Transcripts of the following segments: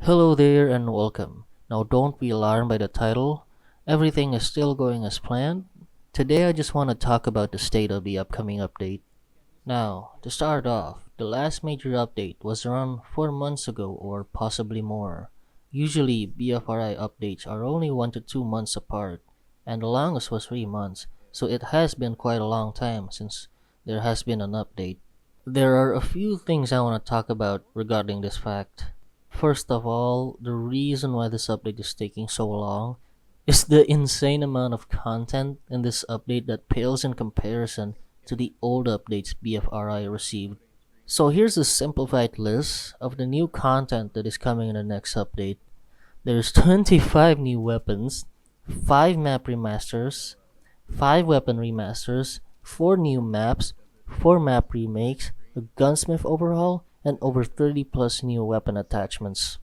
Hello there and welcome. Now don't be alarmed by the title. Everything is still going as planned. Today I just want to talk about the state of the upcoming update. Now, to start off, the last major update was around 4 months ago or possibly more. Usually BFRI updates are only 1 to 2 months apart, and the longest was 3 months, so it has been quite a long time since there has been an update. There are a few things I want to talk about regarding this fact. First of all, the reason why this update is taking so long is the insane amount of content in this update that pales in comparison to the old updates BFRI received. So here's a simplified list of the new content that is coming in the next update. There's 25 new weapons, 5 map remasters, 5 weapon remasters, 4 new maps, 4 map remakes, a gunsmith overhaul, and over 30 plus new weapon attachments.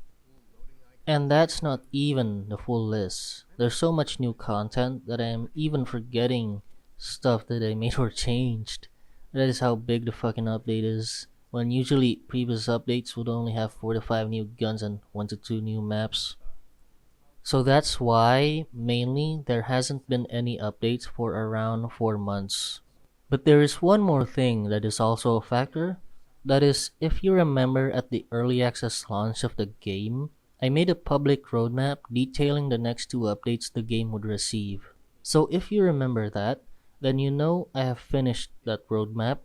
And that's not even the full list. There's so much new content that I am even forgetting stuff that I made or changed. That is how big the fucking update is. When usually previous updates would only have 4 to 5 new guns and 1 to 2 new maps. So that's why, mainly, there hasn't been any updates for around 4 months. But there is one more thing that is also a factor. That is, if you remember at the early access launch of the game, I made a public roadmap detailing the next 2 updates the game would receive. So if you remember that, then you know I have finished that roadmap,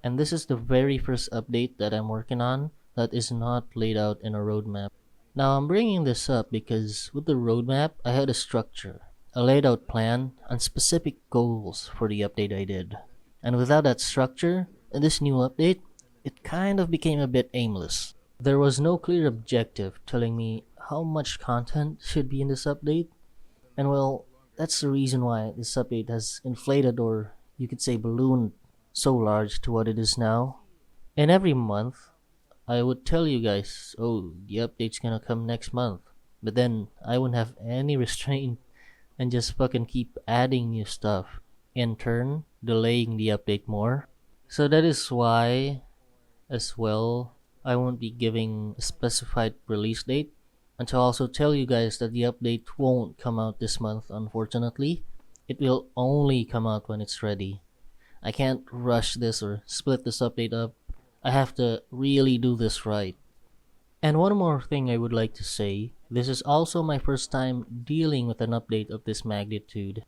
and this is the very first update that I'm working on that is not laid out in a roadmap. Now I'm bringing this up because with the roadmap, I had a structure, a laid out plan, and specific goals for the update I did. And without that structure, in this new update, it kind of became a bit aimless. There was no clear objective telling me how much content should be in this update, and well, that's the reason why this update has inflated, or you could say ballooned, so large to what it is now. And every month, I would tell you guys, oh, the update's gonna come next month. But then I wouldn't have any restraint and just fucking keep adding new stuff, in turn, delaying the update more. So that is why, as well, I won't be giving a specified release date, and to also tell you guys that the update won't come out this month, unfortunately. It will only come out when it's ready. I can't rush this or split this update up. I have to really do this right. And one more thing I would like to say, this is also my first time dealing with an update of this magnitude.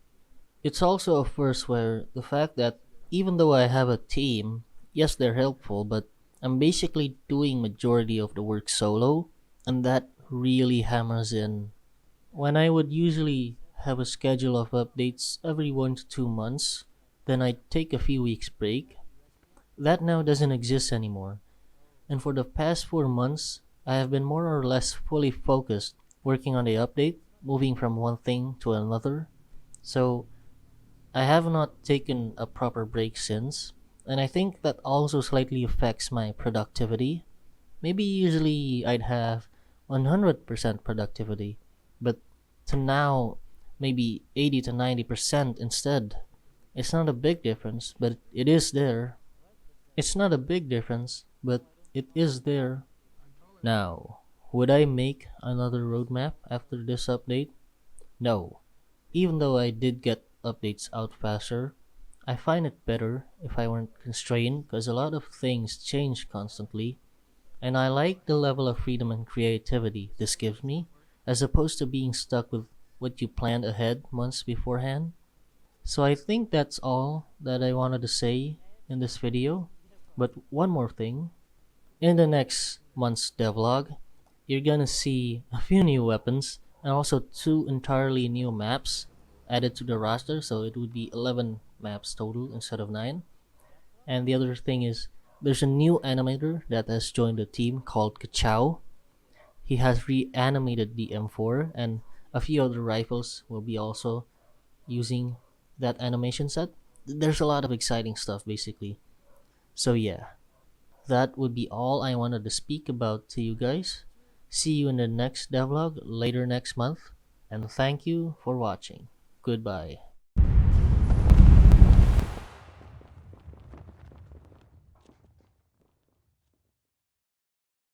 It's also a first where the fact that even though I have a team, yes they're helpful, but I'm basically doing majority of the work solo, and that really hammers in. When I would usually have a schedule of updates every 1 to 2 months, then I'd take a few weeks break. That now doesn't exist anymore. And for the past 4 months, I have been more or less fully focused working on the update, moving from one thing to another. So I have not taken a proper break since, and I think that also slightly affects my productivity. Maybe usually I'd have 100% productivity, but to now maybe 80 to 90% instead. It's not a big difference, but it is there. It's not a big difference, but it is there. Now, would I make another roadmap after this update? No. Even though I did get updates out faster, I find it better if I weren't constrained because a lot of things change constantly, and I like the level of freedom and creativity this gives me, as opposed to being stuck with what you planned ahead months beforehand. So I think that's all that I wanted to say in this video. But one more thing, in the next month's devlog, you're gonna see a few new weapons and also 2 entirely new maps added to the roster, so it would be 11 maps total instead of 9. And the other thing is, there's a new animator that has joined the team called Kachow. He has reanimated the M4, and a few other rifles will be also using that animation set. There's a lot of exciting stuff basically. So yeah, that would be all I wanted to speak about to you guys. See you in the next devlog later next month, and thank you for watching. Goodbye.